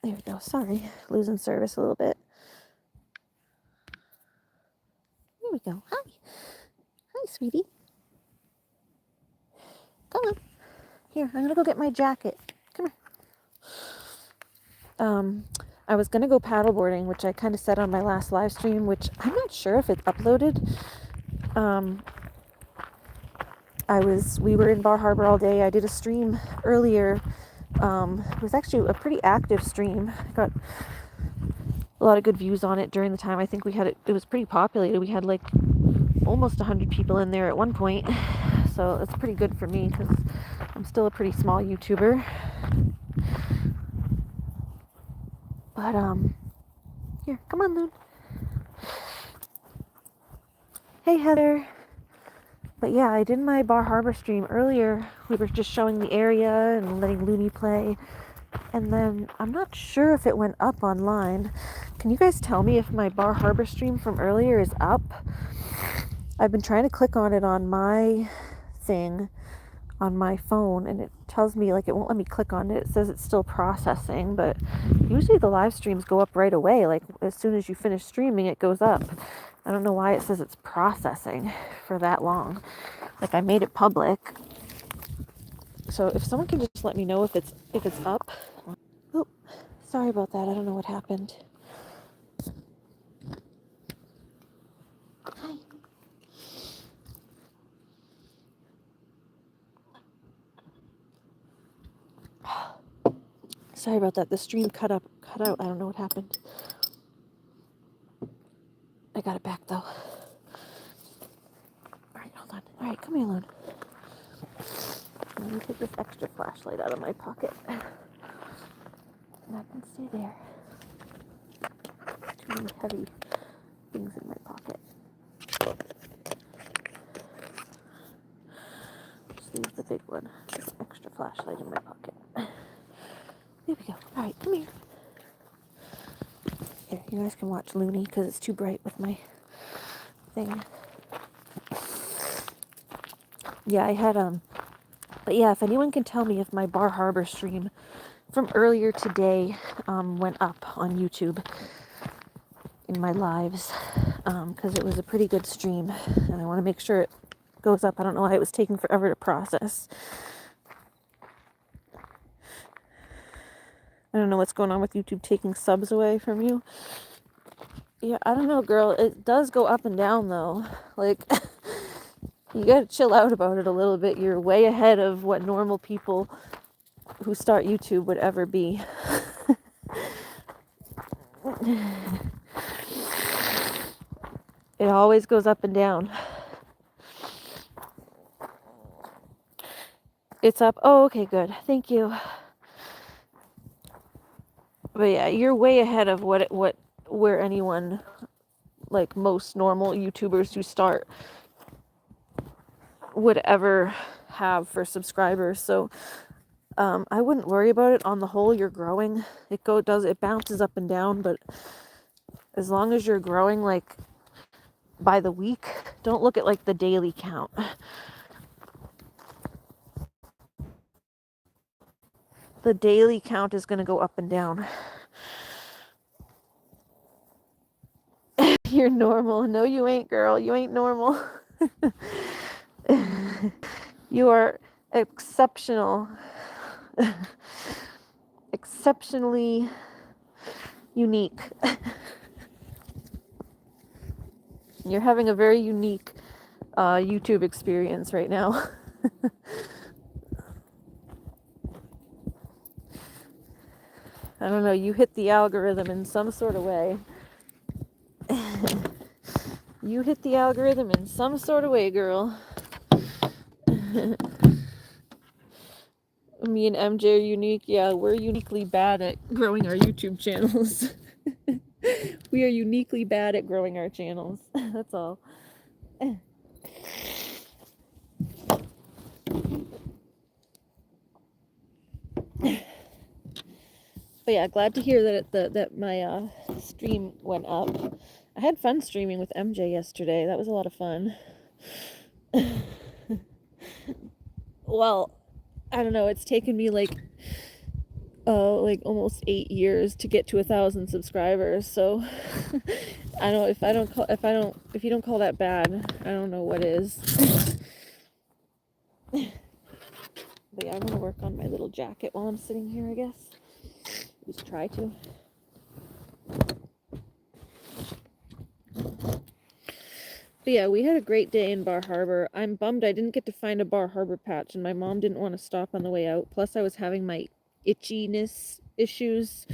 There we go. Sorry, losing service a little bit. There we go. Hi. Hi, sweetie. Come on. Here, I'm gonna go get my jacket. Come here. I was gonna go paddleboarding, which I kind of said on my last live stream, which I'm not sure if it's uploaded. We were in Bar Harbor all day. I did a stream earlier. It was actually a pretty active stream. I got a lot of good views on it during the time. I think we had it was pretty populated. We had like almost 100 people in there at one point. So it's pretty good for me because I'm still a pretty small YouTuber. But here, come on, Loon. Hey, Heather. But yeah, I did my Bar Harbor stream earlier. We were just showing the area and letting Looney play. And then I'm not sure if it went up online. Can you guys tell me if my Bar Harbor stream from earlier is up? I've been trying to click on it on my thing on my phone, and it tells me, like, it won't let me click on it. It says it's still processing, but usually the live streams go up right away. Like, as soon as you finish streaming, it goes up. I don't know why it says it's processing for that long. Like, I made it public. So if someone can just let me know if it's up. Oh, sorry about that. I don't know what happened. Hi. Sorry about that. The stream cut out. I don't know what happened. I got it back though. Alright, hold on. Alright, come here, Lone. Let me take this extra flashlight out of my pocket. And I can stay there. Too many heavy things in my pocket. Just leave the big one. This extra flashlight in my pocket. There we go. Alright, come here. Here, you guys can watch Looney because it's too bright with my thing. Yeah, I had but yeah, if anyone can tell me if my Bar Harbor stream from earlier today went up on YouTube in my lives, because it was a pretty good stream, and I want to make sure it goes up. I don't know why it was taking forever to process. I don't know what's going on with YouTube taking subs away from you. Yeah, I don't know, girl. It does go up and down, though. Like, you gotta chill out about it a little bit. You're way ahead of what normal people who start YouTube would ever be. It always goes up and down. It's up. Oh, okay, good. Thank you. But yeah, you're way ahead of where anyone, like most normal YouTubers who start, would ever have for subscribers. So I wouldn't worry about it. On the whole, you're growing. It bounces up and down, but as long as you're growing, like, by the week, don't look at like the daily count. The daily count is going to go up and down. You're normal. No, you ain't, girl. You ain't normal. You are exceptional. Exceptionally unique. You're having a very unique YouTube experience right now. I don't know, you hit the algorithm in some sort of way. You hit the algorithm in some sort of way, girl. Me and MJ are unique. Yeah, we're uniquely bad at growing our YouTube channels. We are uniquely bad at growing our channels. That's all. But yeah, glad to hear that my stream went up. I had fun streaming with MJ yesterday. That was a lot of fun. Well, I don't know. It's taken me like like almost 8 years to get to 1,000 subscribers. So I don't if you don't call that bad, I don't know what is. But yeah, I'm gonna work on my little jacket while I'm sitting here, I guess. Just try to. But yeah, we had a great day in Bar Harbor. I'm bummed I didn't get to find a Bar Harbor patch, and my mom didn't want to stop on the way out. Plus, I was having my itchiness issues,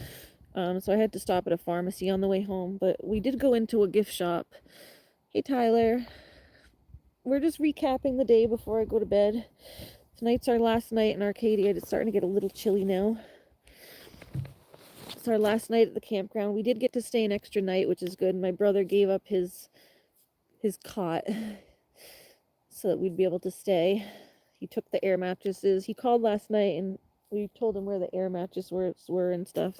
so I had to stop at a pharmacy on the way home. But we did go into a gift shop. Hey, Tyler. We're just recapping the day before I go to bed. Tonight's our last night in Arcadia. It's starting to get a little chilly now. It's our last night at the campground. We did get to stay an extra night, which is good. My brother gave up his cot so that we'd be able to stay. He took the air mattresses. He called last night and we told him where the air mattresses were and stuff.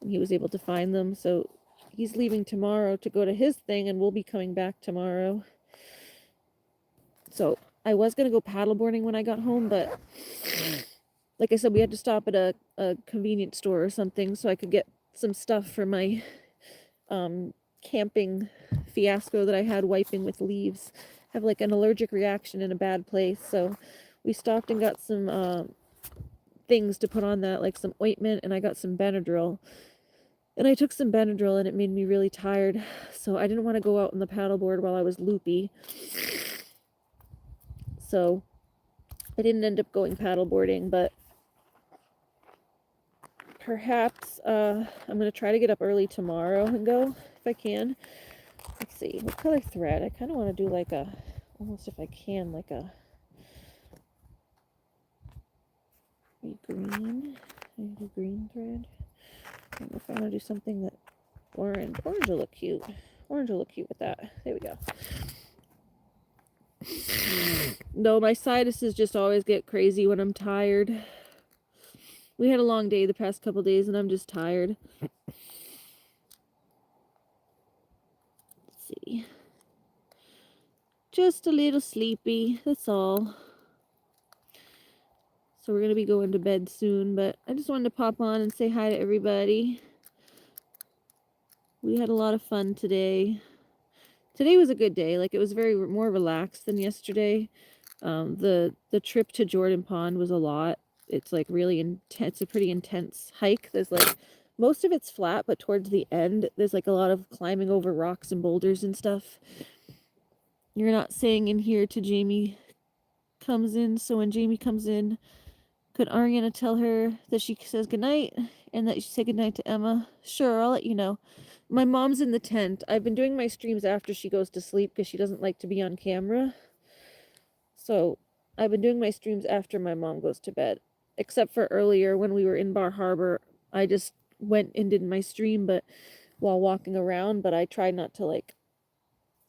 And he was able to find them. So he's leaving tomorrow to go to his thing, and we'll be coming back tomorrow. So I was going to go paddleboarding when I got home, but like I said, we had to stop at a convenience store or something so I could get some stuff for my camping fiasco that I had wiping with leaves. I have like an allergic reaction in a bad place, so we stopped and got some things to put on that, like some ointment, and I got some Benadryl. And I took some Benadryl and it made me really tired, so I didn't want to go out on the paddleboard while I was loopy. So I didn't end up going paddleboarding, but perhaps I'm going to try to get up early tomorrow and go if I can. Let's see, what color thread? I kind of want to do like a, almost if I can, like a green. I do green thread. I don't know if I want to do something that orange. Orange will look cute. Orange will look cute with that. There we go. No, my sinuses just always get crazy when I'm tired. We had a long day the past couple days and I'm just tired. Let's see. Just a little sleepy, that's all. So we're going to be going to bed soon, but I just wanted to pop on and say hi to everybody. We had a lot of fun today. Today was a good day. Like, it was very more relaxed than yesterday. The trip to Jordan Pond was a lot. It's like really intense. It's a pretty intense hike. There's like, most of it's flat, but towards the end, there's like a lot of climbing over rocks and boulders and stuff. You're not saying in here till Jamie comes in, so when Jamie comes in, could Ariana tell her that she says goodnight and that she say goodnight to Emma? Sure, I'll let you know. My mom's in the tent. I've been doing my streams after she goes to sleep because she doesn't like to be on camera. So I've been doing my streams after my mom goes to bed. Except for earlier when we were in Bar Harbor, I just went and did my stream but while walking around, but I tried not to like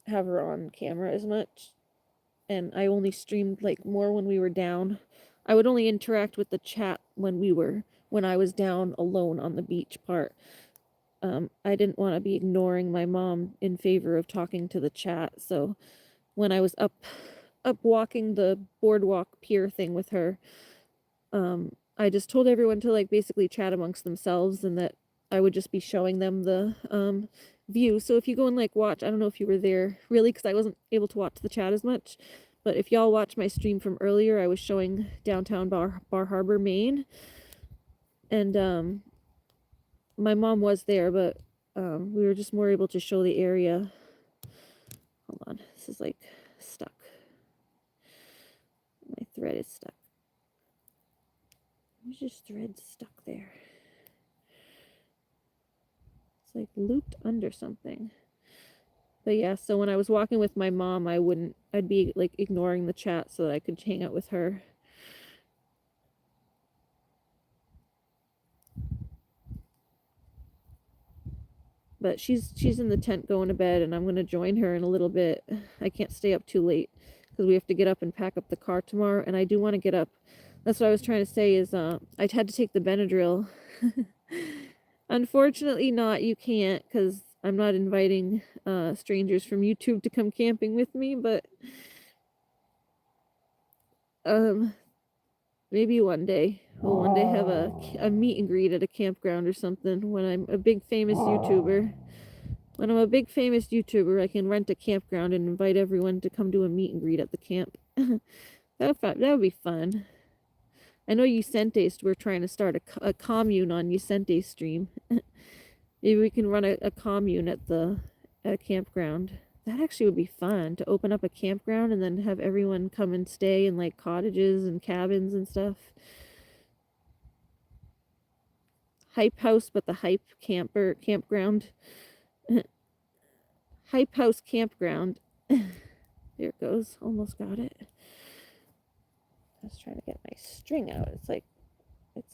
have her on camera as much. And I only streamed like more when we were down. I would only interact with the chat when I was down alone on the beach part. I didn't want to be ignoring my mom in favor of talking to the chat. So when I was up walking the boardwalk pier thing with her, I just told everyone to like basically chat amongst themselves and that I would just be showing them the view. So if you go and like watch, I don't know if you were there really because I wasn't able to watch the chat as much, but if y'all watch my stream from earlier, I was showing downtown Bar Harbor, Maine, and my mom was there, but we were just more able to show the area. Hold on, this is like stuck. My thread is stuck. Where's this thread stuck there? It's like looped under something. But yeah, so when I was walking with my mom, I'd be like ignoring the chat so that I could hang out with her. But she's in the tent going to bed, and I'm going to join her in a little bit. I can't stay up too late because we have to get up and pack up the car tomorrow, and I do want to get up. That's what I was trying to say is I had to take the Benadryl. Unfortunately not, you can't, because I'm not inviting strangers from YouTube to come camping with me, but Maybe one day. We'll one day have a meet and greet at a campground or something when I'm a big famous YouTuber. When I'm a big famous YouTuber, I can rent a campground and invite everyone to come to a meet and greet at the camp. That would be fun. I know Ucente's, we're trying to start a commune on Ucente's stream. Maybe we can run a commune at a campground. That actually would be fun, to open up a campground and then have everyone come and stay in like cottages and cabins and stuff. Hype house, but the hype campground. Hype house campground. There it goes. Almost got it. I was trying to get my string out. It's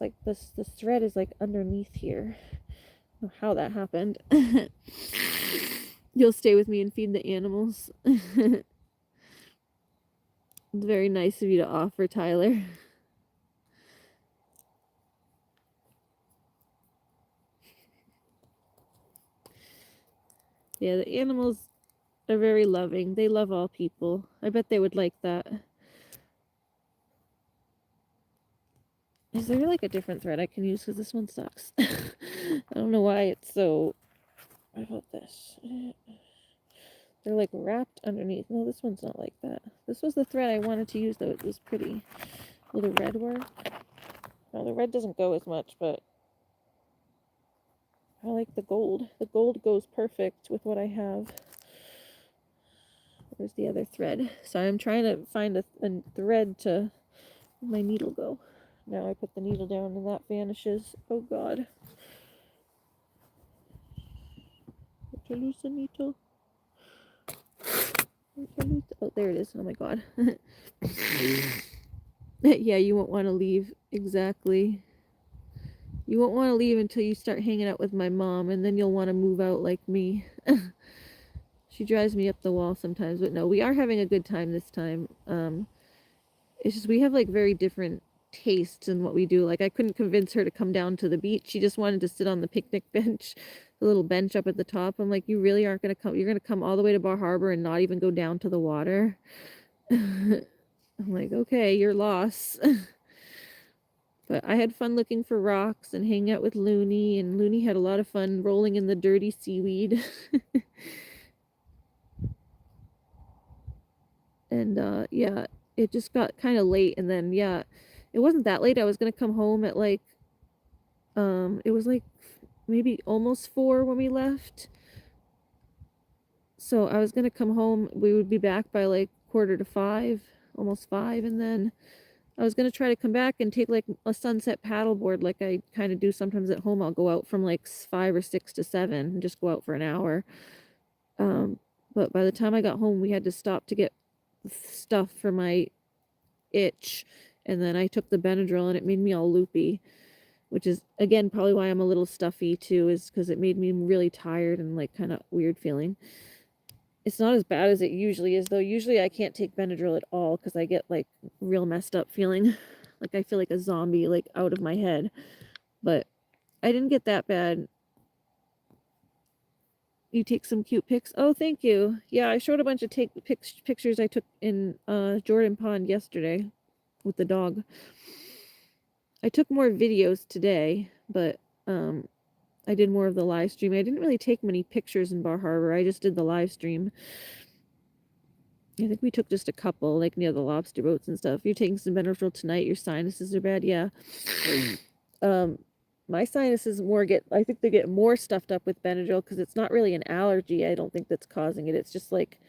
like this thread is like underneath here. I don't know how that happened. You'll stay with me and feed the animals. It's very nice of you to offer, Tyler. Yeah, the animals are very loving. They love all people. I bet they would like that. Is there like a different thread I can use? Because this one sucks. I don't know why it's so... What about this? They're like wrapped underneath. No, this one's not like that. This was the thread I wanted to use, though. It was pretty. Will the red work? No, the red doesn't go as much, but I like the gold. The gold goes perfect with what I have. Where's the other thread? So I'm trying to find a thread to... Where'd my needle go? Now I put the needle down and that vanishes. Oh god. To lose the needle. Oh, there it is. Oh my god. Yeah, you won't want to leave. Exactly. You won't want to leave until you start hanging out with my mom, and then you'll want to move out like me. She drives me up the wall sometimes, but no, we are having a good time this time. It's just we have like very different tastes in what we do. Like I couldn't convince her to come down to the beach. She just wanted to sit on the picnic bench, the little bench up at the top. I'm like, you really aren't going to come. You're going to come all the way to Bar Harbor and not even go down to the water. I'm like, okay, your loss. But I had fun looking for rocks and hanging out with Looney, and Looney had a lot of fun rolling in the dirty seaweed. And yeah, it just got kind of late, and then yeah, it wasn't that late. I was gonna come home at like it was like maybe almost 4 when we left. So I was gonna come home. We would be back by like 4:45, almost 5, and then I was gonna try to come back and take like a sunset paddleboard like I kind of do sometimes at home. I'll go out from like 5 or 6 to 7 and just go out for an hour. But by the time I got home, we had to stop to get stuff for my itch, and then I took the Benadryl and it made me all loopy, which is again probably why I'm a little stuffy too, is because it made me really tired and like kind of weird feeling. It's not as bad as it usually is, though. Usually I can't take Benadryl at all because I get like real messed up feeling. Like I feel like a zombie, like out of my head. But I didn't get that bad. You take some cute pics. Oh, thank you. Yeah, I showed a bunch of pictures I took in Jordan Pond yesterday with the dog. I took more videos today, but I did more of the live stream. I didn't really take many pictures in Bar Harbor. I just did the live stream. I think we took just a couple, like near the lobster boats and stuff. You're taking some Benadryl tonight. Your sinuses are bad. Yeah. My sinuses I think they get more stuffed up with Benadryl because it's not really an allergy. I don't think that's causing it. It's just like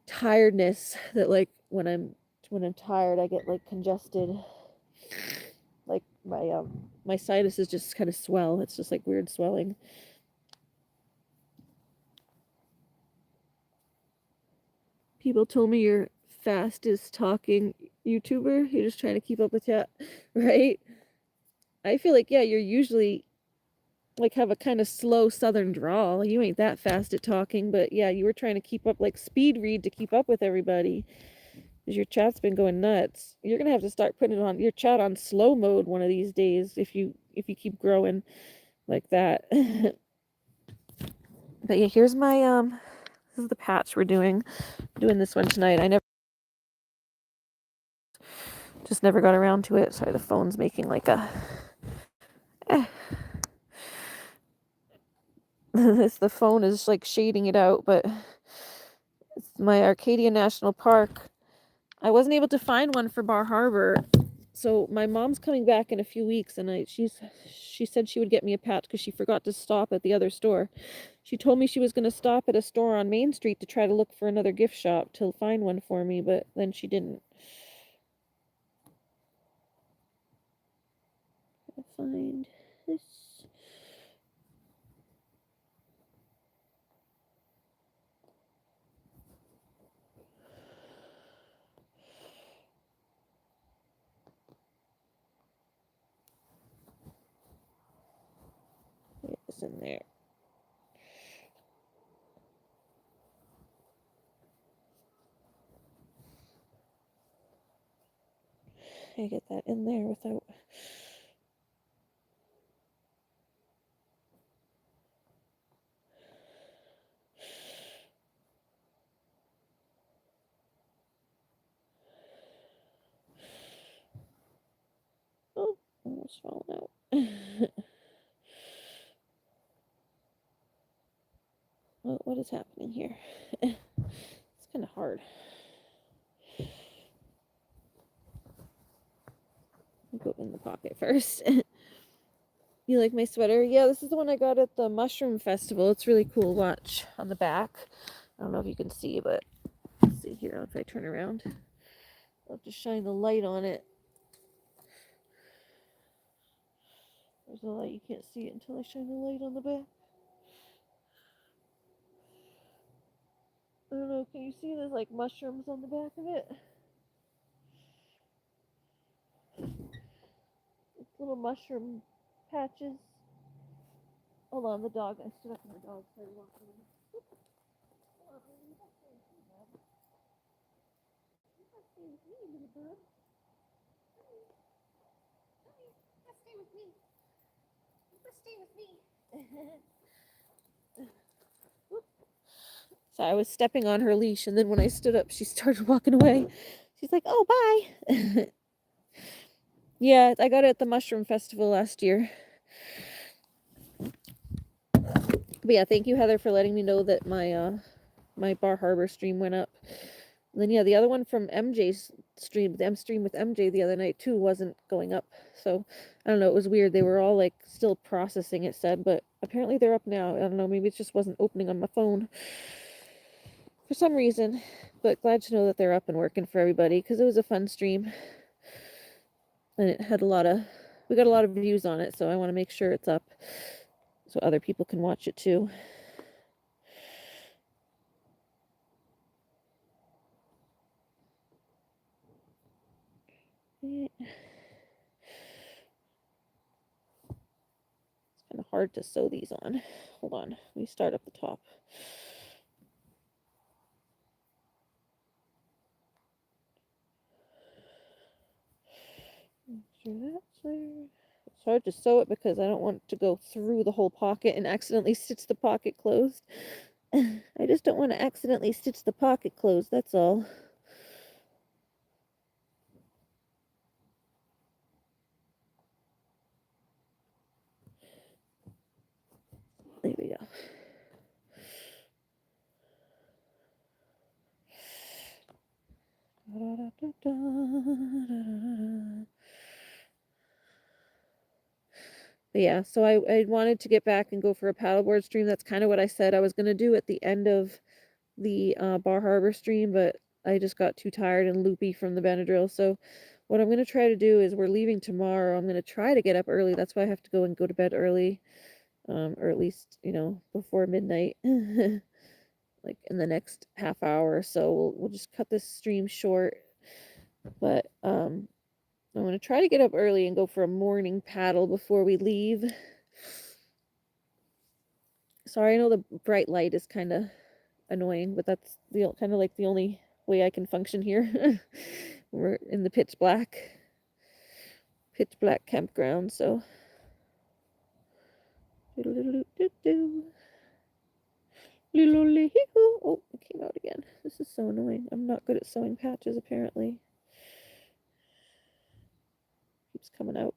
tiredness that like when I'm tired, I get like congested. Like my sinuses just kind of swell. It's just like weird swelling. People told me you're fastest talking YouTuber. You're just trying to keep up with chat, right? I feel like, yeah, you're usually like have a kind of slow southern drawl. You ain't that fast at talking, but yeah, you were trying to keep up, like speed read to keep up with everybody. Because your chat's been going nuts. You're gonna have to start putting on your chat on slow mode one of these days if you keep growing like that. But yeah, here's my this is the patch we're doing. I'm doing this one tonight. Just never got around to it. Sorry, the phone's making like a... The phone is like shading it out, but it's my Acadia National Park. I wasn't able to find one for Bar Harbor, so my mom's coming back in a few weeks, and she said she would get me a patch because she forgot to stop at the other store. She told me she was going to stop at a store on Main Street to try to look for another gift shop to find one for me, but then she didn't. I'll find this. It's in there. I get that in there without... Oh, almost fallen out. What is happening here? It's kind of hard. I'll go in the pocket first. You like my sweater? Yeah, this is the one I got at the Mushroom Festival. It's really cool. Watch on the back. I don't know if you can see, but let's see here if I turn around. I'll have to shine the light on it. There's a light. You can't see it until I shine the light on the back. I don't know. Can you see there's like mushrooms on the back of it? It's little mushroom patches. Hold on, the dog. I stood up and the dog started walking in. So I was stepping on her leash, and then when I stood up, she started walking away. She's like, "Oh, bye." Yeah, I got it at the Mushroom Festival last year. But yeah, thank you, Heather, for letting me know that my Bar Harbor stream went up. And then yeah, the other one from MJ's stream, the M stream with MJ the other night too, wasn't going up. So I don't know, it was weird. They were all like still processing, it said, but apparently they're up now. I don't know, maybe it just wasn't opening on my phone for some reason. But glad to know that they're up and working for everybody because it was a fun stream. And it had we got a lot of views on it, so I want to make sure it's up so other people can watch it too. It's kind of hard to sew these on. Hold on, let me start up the top. Make sure that's there. It's hard to sew it because I don't want to go through the whole pocket and accidentally stitch the pocket closed. I just don't want to accidentally stitch the pocket closed, that's all. There we go. But yeah, so I wanted to get back and go for a paddleboard stream. That's kind of what I said I was going to do at the end of the Bar Harbor stream, but I just got too tired and loopy from the Benadryl. So what I'm going to try to do is we're leaving tomorrow. I'm going to try to get up early. That's why I have to go to bed early, or at least, before midnight, like in the next half hour or so. We'll just cut this stream short. But I'm going to try to get up early and go for a morning paddle before we leave. Sorry, I know the bright light is kind of annoying, but that's kind of like the only way I can function here. We're in the pitch black campground, so oh, it came out again. This is so annoying. I'm not good at sewing patches apparently. It's coming out.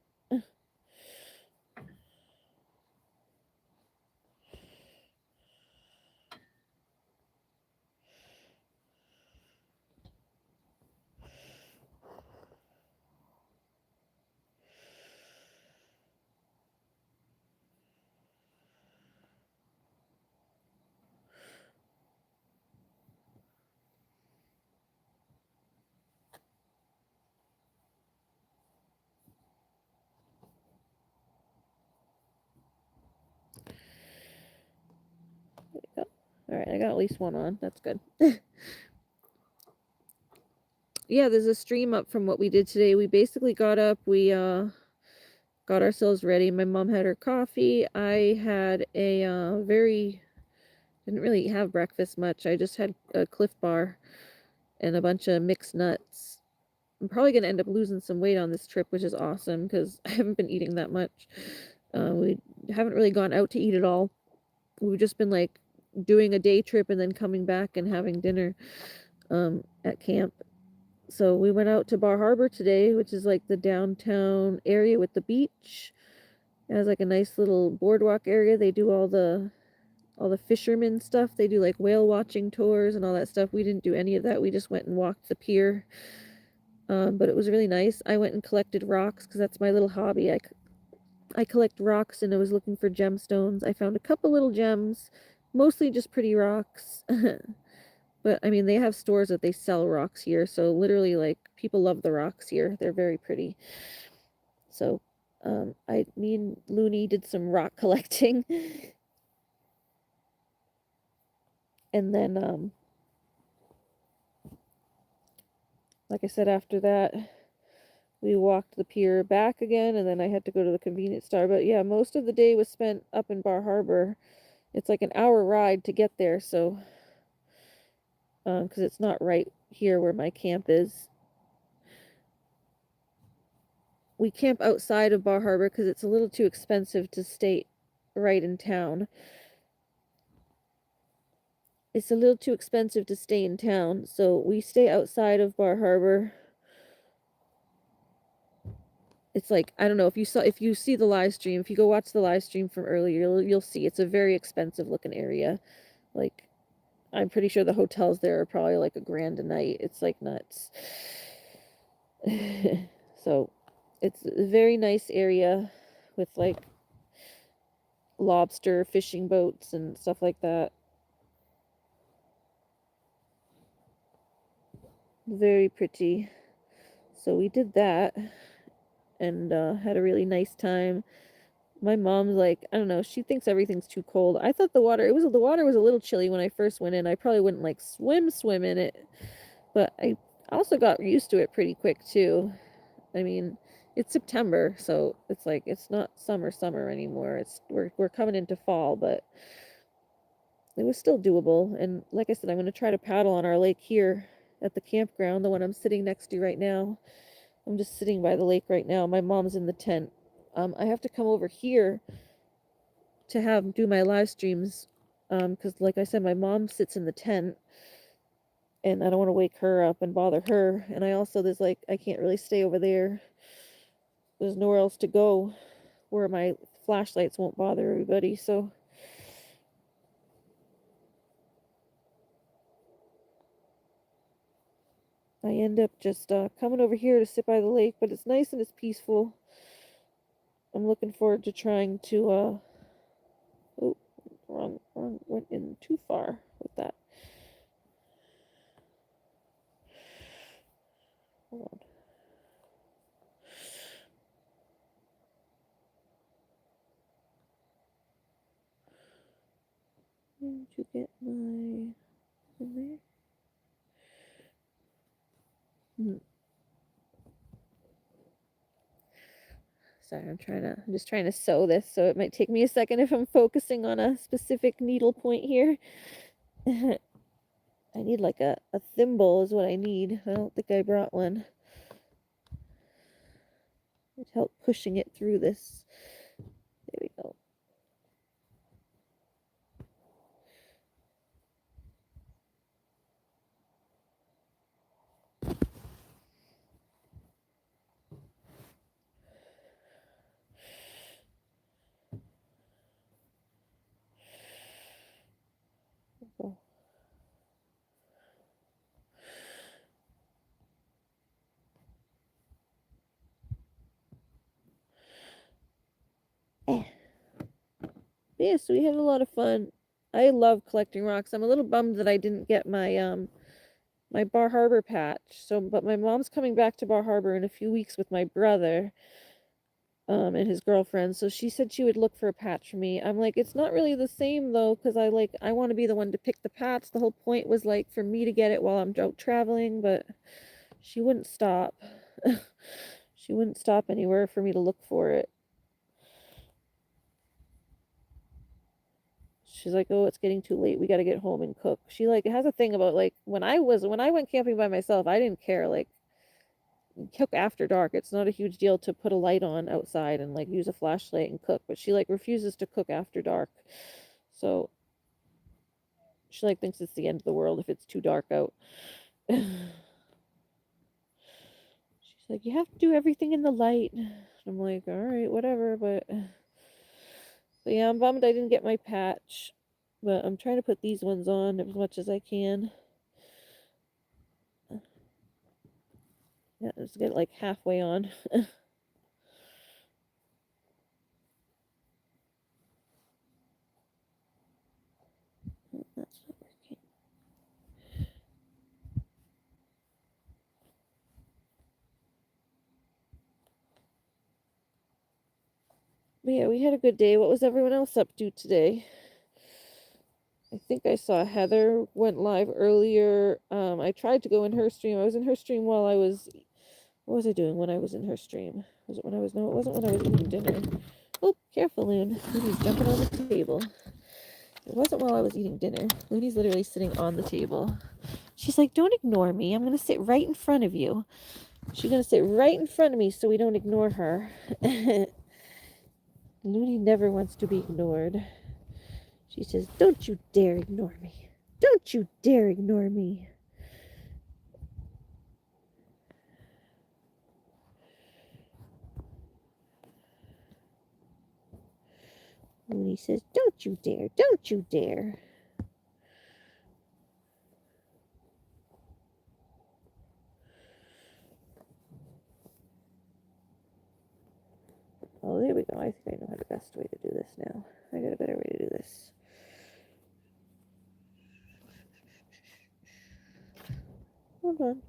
Alright, I got at least one on. That's good. Yeah, there's a stream up from what we did today. We basically got up, we got ourselves ready. My mom had her coffee. I had a didn't really have breakfast much. I just had a Cliff Bar and a bunch of mixed nuts. I'm probably going to end up losing some weight on this trip, which is awesome because I haven't been eating that much. We haven't really gone out to eat at all. We've just been like doing a day trip and then coming back and having dinner at camp. So we went out to Bar Harbor today, which is like the downtown area with the beach. It has like a nice little boardwalk area. They do all the fishermen stuff. They do like whale watching tours and all that stuff. We didn't do any of that. We just went and walked the pier. But it was really nice. I went and collected rocks because that's my little hobby. I collect rocks and I was looking for gemstones. I found a couple little gems, mostly just pretty rocks. But I mean, they have stores that they sell rocks here. So literally, like, people love the rocks here. They're very pretty. So me and Looney did some rock collecting. And then, like I said, after that, we walked the pier back again, and then I had to go to the convenience store. But yeah, most of the day was spent up in Bar Harbor. It's like an hour ride to get there, so because it's not right here where my camp is. We camp outside of Bar Harbor because it's a little too expensive to stay right in town. It's a little too expensive to stay in town, so we stay outside of Bar Harbor. It's like, I don't know, if you see the live stream, if you go watch the live stream from earlier, you'll see it's a very expensive looking area. Like, I'm pretty sure the hotels there are probably like $1,000 a night. It's like nuts. So it's a very nice area with like lobster fishing boats and stuff like that. Very pretty. So we did that and had a really nice time. My mom's like, I don't know, she thinks everything's too cold. I thought the water was a little chilly when I first went in. I probably wouldn't like swim in it, but I also got used to it pretty quick too. I mean, it's September, so it's like it's not summer anymore. We're coming into fall, but it was still doable. And like I said, I'm going to try to paddle on our lake here at the campground, the one I'm sitting next to right now. I'm just sitting by the lake right now. My mom's in the tent. I have to come over here to do my live streams because like I said, my mom sits in the tent and I don't want to wake her up and bother her. And there's like, I can't really stay over there. There's nowhere else to go where my flashlights won't bother everybody. So I end up just coming over here to sit by the lake, but it's nice and it's peaceful. I'm looking forward to trying to oh, wrong went in too far with that. Hold on. Did you get my in there? Sorry, I'm just trying to sew this, so it might take me a second if I'm focusing on a specific needle point here. I need like a thimble is what I need. I don't think I brought one. It'd help pushing it through this. There we go. Oh. Eh. Yeah, so we had a lot of fun. I love collecting rocks. I'm a little bummed that I didn't get my Bar Harbor patch. So, but my mom's coming back to Bar Harbor in a few weeks with my brother, and his girlfriend. So she said she would look for a patch for me. I'm like, it's not really the same though, because I want to be the one to pick the patch. The whole point was like for me to get it while I'm out traveling, but she wouldn't stop. She wouldn't stop anywhere for me to look for it. She's like, "Oh, it's getting too late. We got to get home and cook." She like has a thing about like when I went camping by myself, I didn't care like cook after dark. It's not a huge deal to put a light on outside and like use a flashlight and cook, but she like refuses to cook after dark. So she like thinks it's the end of the world if it's too dark out. She's like, "You have to do everything in the light." I'm like, "All right, whatever," but yeah, I'm bummed I didn't get my patch. But I'm trying to put these ones on as much as I can. Yeah, let's get like halfway on. That's not working. But yeah, we had a good day. What was everyone else up to today? I think I saw Heather went live earlier. I tried to go in her stream. I was in her stream while I was. What was I doing when I was in her stream? Was it when I was? No, it wasn't when I was eating dinner. Oh, careful, Loon. Looney's jumping on the table. It wasn't while I was eating dinner. Looney's literally sitting on the table. She's like, "Don't ignore me. I'm gonna sit right in front of you." She's gonna sit right in front of me so we don't ignore her. Looney never wants to be ignored. She says, "Don't you dare ignore me. Don't you dare ignore me." Looney says, "Don't you dare. Don't you dare." Oh, there we go. I think I know how the best way to do this now. I got a better way to do this. Hold on.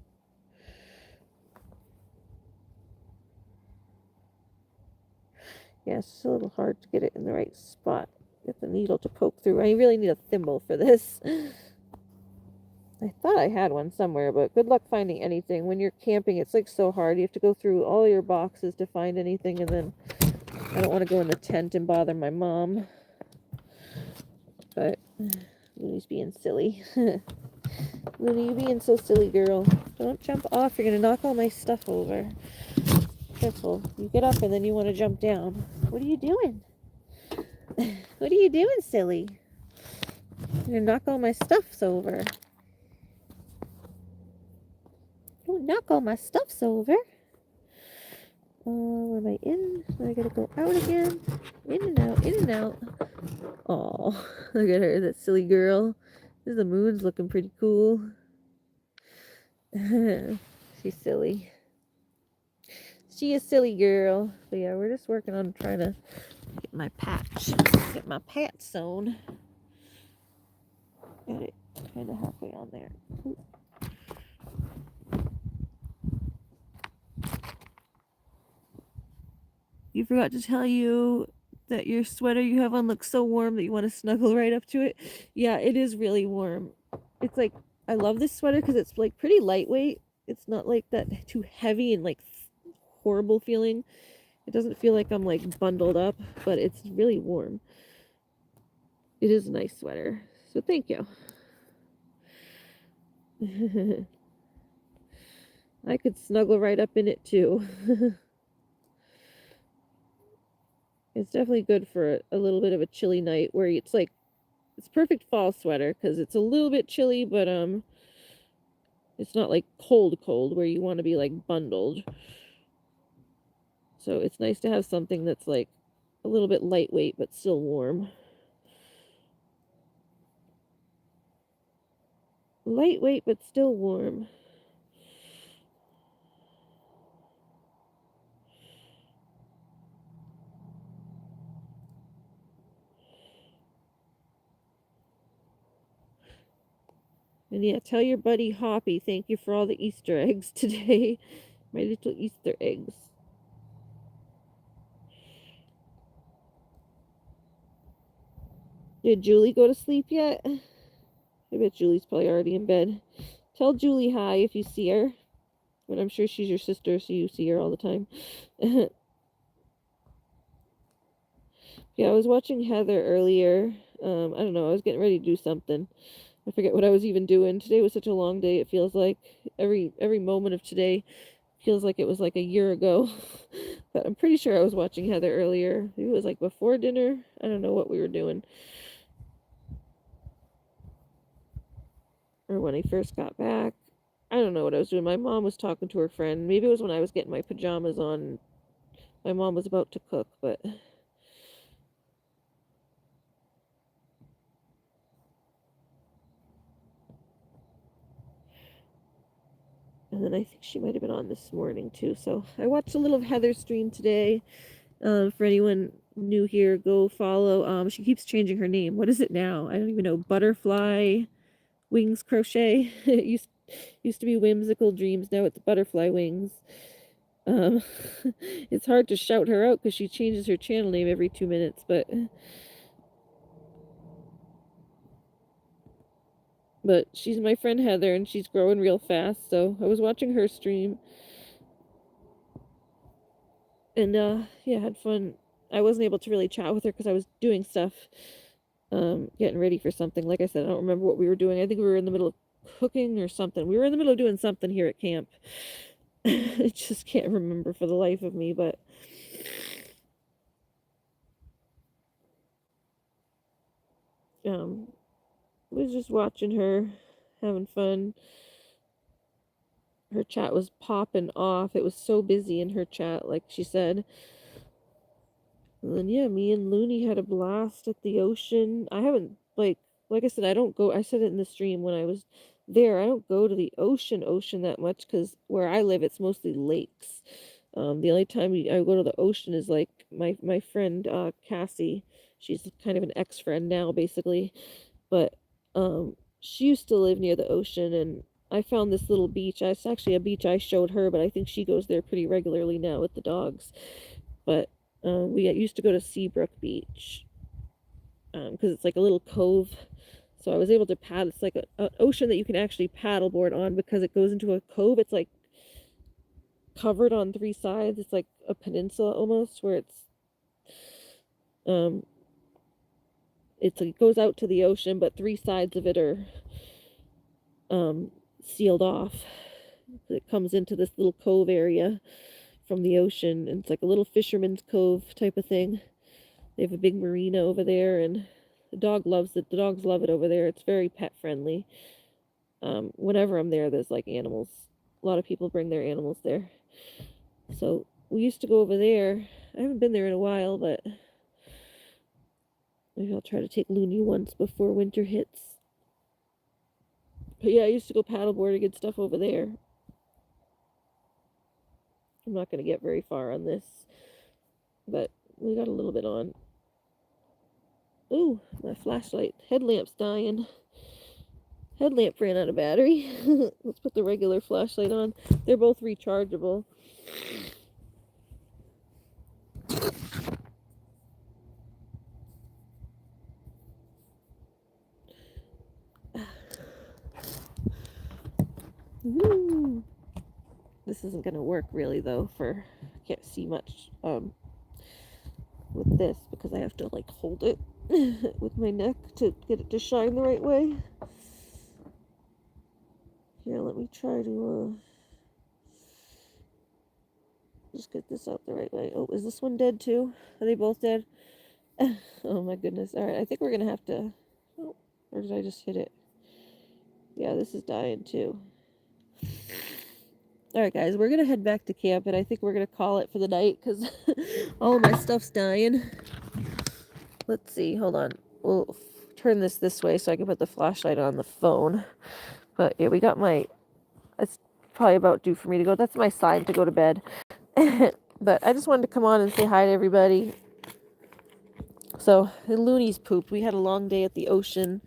Yeah, it's just a little hard to get it in the right spot. Get the needle to poke through. I really need a thimble for this. I thought I had one somewhere, but good luck finding anything. When you're camping, it's like so hard. You have to go through all your boxes to find anything, and then I don't want to go in the tent and bother my mom. But Looney's being silly. Looney, you being so silly, girl. Don't jump off. You're going to knock all my stuff over. Careful. You get up and then you want to jump down. What are you doing? What are you doing, silly? You're going to knock all my stuffs over. Don't knock all my stuffs over. Where am I in? I gotta go out again. In and out, in and out. Oh, look at her, that silly girl. The moon's looking pretty cool. She's silly. She is silly girl. But yeah, we're just working on trying to get my patch sewn. Got it kind of halfway on there. Ooh. You forgot to tell you that your sweater you have on looks so warm that you want to snuggle right up to it. Yeah, it is really warm. It's like, I love this sweater because it's like pretty lightweight. It's not like that too heavy and like horrible feeling. It doesn't feel like I'm like bundled up, but it's really warm. It is a nice sweater. So thank you. I could snuggle right up in it too. It's definitely good for a little bit of a chilly night where it's like, it's perfect fall sweater because it's a little bit chilly, but it's not like cold where you want to be like bundled. So it's nice to have something that's like a little bit lightweight but still warm. Lightweight, but still warm. And yeah, tell your buddy Hoppy thank you for all the Easter eggs today. My little Easter eggs. Did Julie go to sleep yet? I bet Julie's probably already in bed. Tell Julie hi if you see her. But I'm sure she's your sister, so you see her all the time. Yeah, I was watching Heather earlier. I don't know, I was getting ready to do something. I forget what I was even doing. Today was such a long day, it feels like. Every moment of today feels like it was like a year ago. But I'm pretty sure I was watching Heather earlier. Maybe it was like before dinner. I don't know what we were doing. Or when I first got back. I don't know what I was doing. My mom was talking to her friend. Maybe it was when I was getting my pajamas on. My mom was about to cook, but... And then I think she might have been on this morning too. So I watched a little of Heather's stream today. For anyone new here, go follow. She keeps changing her name. What is it now? I don't even know. Butterfly Wings Crochet. It used to be Whimsical Dreams. Now it's Butterfly Wings. Um, it's hard to shout her out because she changes her channel name every 2 minutes. But she's my friend Heather, and she's growing real fast. So I was watching her stream. And yeah, had fun. I wasn't able to really chat with her because I was doing stuff, getting ready for something. Like I said, I don't remember what we were doing. I think we were in the middle of cooking or something. We were in the middle of doing something here at camp. I just can't remember for the life of me, but was just watching her, having fun. Her chat was popping off. It was so busy in her chat, like she said. And then yeah, me and Looney had a blast at the ocean. I haven't like I said, I don't go. I said it in the stream when I was there. I don't go to the ocean that much because where I live, it's mostly lakes. The only time I go to the ocean is like my friend Cassie. She's kind of an ex-friend now, basically, but she used to live near the ocean, and I found this little beach. It's actually a beach I showed her, but I think she goes there pretty regularly now with the dogs. But we used to go to Seabrook Beach because it's like a little cove. So I was able to paddle. It's like an ocean that you can actually paddleboard on because it goes into a cove. It's like covered on 3 sides. It's like a peninsula almost, where um like it goes out to the ocean, but 3 sides of it are sealed off. It comes into this little cove area from the ocean, and it's like a little fisherman's cove type of thing. They have a big marina over there, and the dog loves it. The dogs love it over there. It's very pet friendly. Whenever I'm there, there's like animals. A lot of people bring their animals there. So we used to go over there. I haven't been there in a while, but maybe I'll try to take Looney once before winter hits. But yeah, I used to go paddleboard to get stuff over there. I'm not going to get very far on this, but we got a little bit on. Ooh, my flashlight. Headlamp's dying. Headlamp ran out of battery. Let's put the regular flashlight on. They're both rechargeable. Woo. This isn't going to work really though for I can't see much with this because I have to like hold it with my neck to get it to shine the right way. Here, let me try to just get this out the right way. Oh, is this one dead too? Are they both dead? Oh my goodness. Alright, I think we're gonna have to... Oh, or did I just hit it? Yeah, this is dying too. Alright guys, we're gonna head back to camp, and I think we're gonna call it for the night because all of my stuff's dying. Let's see, hold on. We'll turn this way so I can put the flashlight on the phone. But yeah, we got my, it's probably about due for me to go. That's my sign to go to bed. But I just wanted to come on and say hi to everybody. So, Looney's pooped. We had a long day at the ocean.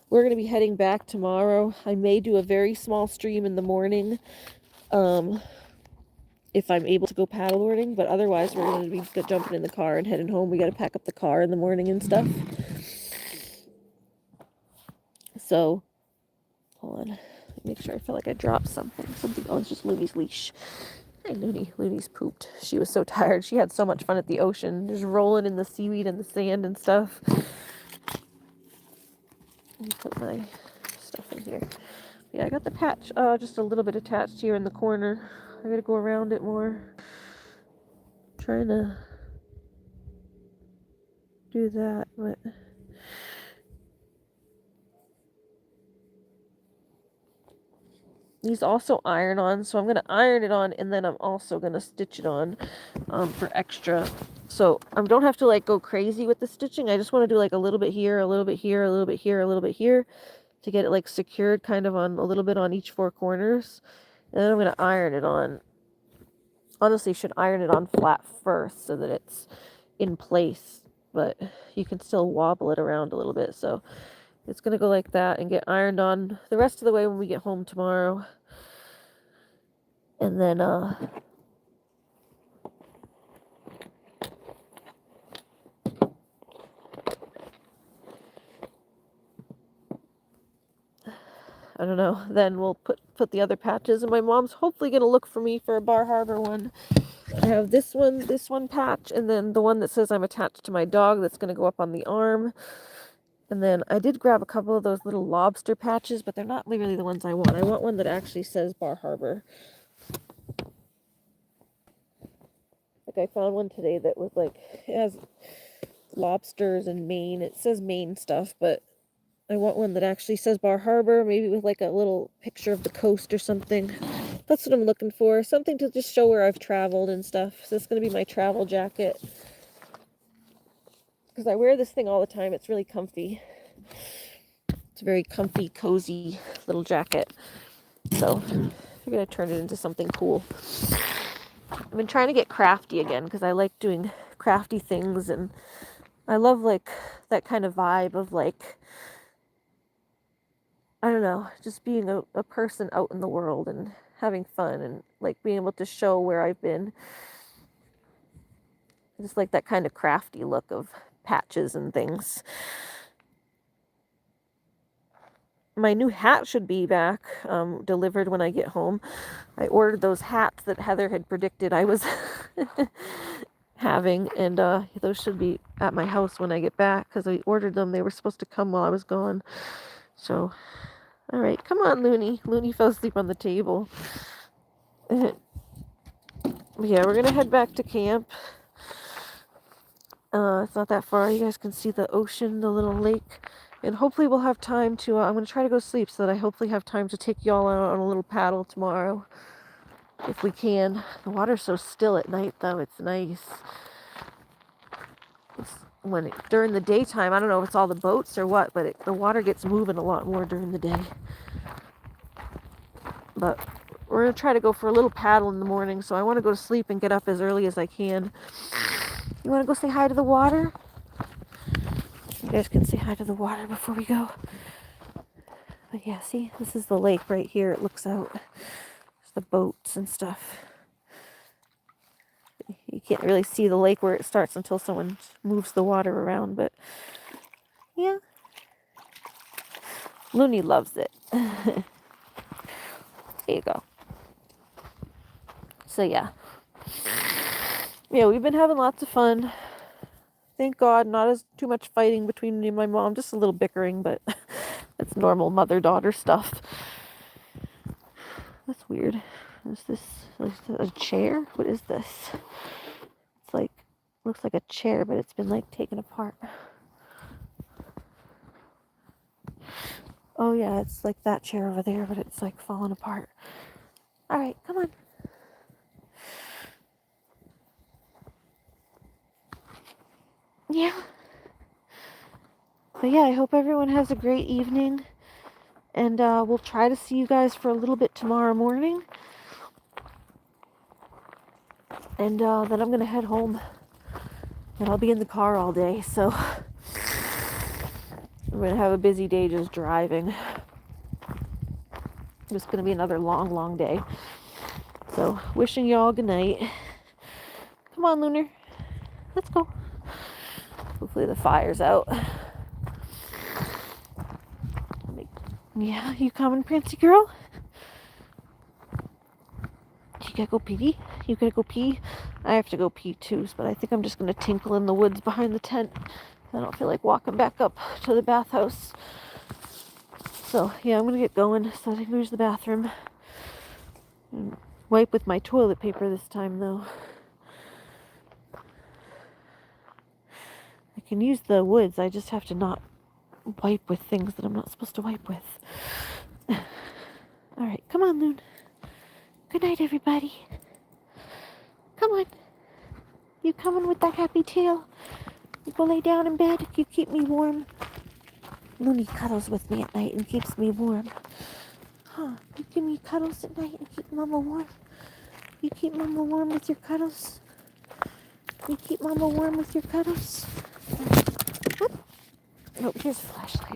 We're going to be heading back tomorrow. I may do a very small stream in the morning, if I'm able to go paddleboarding, but otherwise we're going to be jumping in the car and heading home. We got to pack up the car in the morning and stuff. So, hold on. Make sure I feel like I dropped something. Oh, it's just Looney's leash. Hey, Looney. Looney's pooped. She was so tired. She had so much fun at the ocean, just rolling in the seaweed and the sand and stuff. Let me put my stuff in here. Yeah, I got the patch just a little bit attached here in the corner. I gotta go around it more. Trying to do that, but these also iron on, so I'm going to iron it on, and then I'm also going to stitch it on for extra. So I don't have to like go crazy with the stitching. I just want to do like a little bit here, a little bit here, a little bit here, a little bit here, to get it like secured kind of on a little bit on each four corners. And then I'm going to iron it on. Honestly, should iron it on flat first so that it's in place, but you can still wobble it around a little bit. So it's going to go like that and get ironed on the rest of the way when we get home tomorrow. And then, I don't know, then we'll put the other patches, and my mom's hopefully going to look for me for a Bar Harbor one. I have this one patch, and then the one that says I'm attached to my dog that's going to go up on the arm. And then I did grab a couple of those little lobster patches, but they're not really the ones I want. I want one that actually says Bar Harbor. Like I found one today that was like, it has lobsters and Maine. It says Maine stuff, but I want one that actually says Bar Harbor, maybe with like a little picture of the coast or something. That's what I'm looking for. Something to just show where I've traveled and stuff. So it's going to be my travel jacket. Because I wear this thing all the time. It's really comfy. It's a very comfy, cozy little jacket. So I'm going to turn it into something cool. I've been trying to get crafty again because I like doing crafty things, and I love like that kind of vibe of like, I don't know, just being a person out in the world and having fun and like being able to show where I've been. I just like that kind of crafty look of patches and things. My new hat should be back, delivered when I get home. I ordered those hats that Heather had predicted I was having, and those should be at my house when I get back because I ordered them. They were supposed to come while I was gone. So, all right, come on, Looney. Looney fell asleep on the table. Yeah, we're going to head back to camp. It's not that far. You guys can see the ocean, the little lake. And hopefully we'll have time to, I'm going to try to go sleep so that I hopefully have time to take y'all out on a little paddle tomorrow. If we can. The water's so still at night, though. It's nice. During the daytime, I don't know if it's all the boats or what, but the water gets moving a lot more during the day. But we're going to try to go for a little paddle in the morning, so I want to go to sleep and get up as early as I can. You want to go say hi to the water? You guys can say hi to the water before we go. But yeah, see, this is the lake right here. It looks out. There's the boats and stuff. You can't really see the lake where it starts until someone moves the water around, but yeah. Looney loves it. There you go. So yeah. Yeah, we've been having lots of fun. Thank God, not as too much fighting between me and my mom, just a little bickering, but it's normal mother-daughter stuff. That's weird. Is this a chair? What is this? It's like, looks like a chair, but it's been like taken apart. Oh yeah, it's like that chair over there, but it's like falling apart. All right, come on. Yeah. But yeah, I hope everyone has a great evening. And we'll try to see you guys for a little bit tomorrow morning. And then I'm going to head home. And I'll be in the car all day, so I'm going to have a busy day just driving. It's going to be another long, long day. So, wishing y'all good night. Come on, Lunar. Let's go. Hopefully the fire's out. Yeah, you coming, Prancy girl? You gotta go pee? You gotta go pee? I have to go pee too, but I think I'm just gonna tinkle in the woods behind the tent. I don't feel like walking back up to the bathhouse. So, yeah, I'm gonna get going so I can use the bathroom. And wipe with my toilet paper this time, though. I can use the woods, I just have to not wipe with things that I'm not supposed to wipe with. Alright, come on, Loon. Good night, everybody. Come on. You coming with that happy tail? You go lay down in bed. You keep me warm. Looney cuddles with me at night and keeps me warm. Huh? You give me cuddles at night and keep Mama warm? You keep Mama warm with your cuddles? You keep Mama warm with your cuddles? Whoop. Oh, here's a flashlight.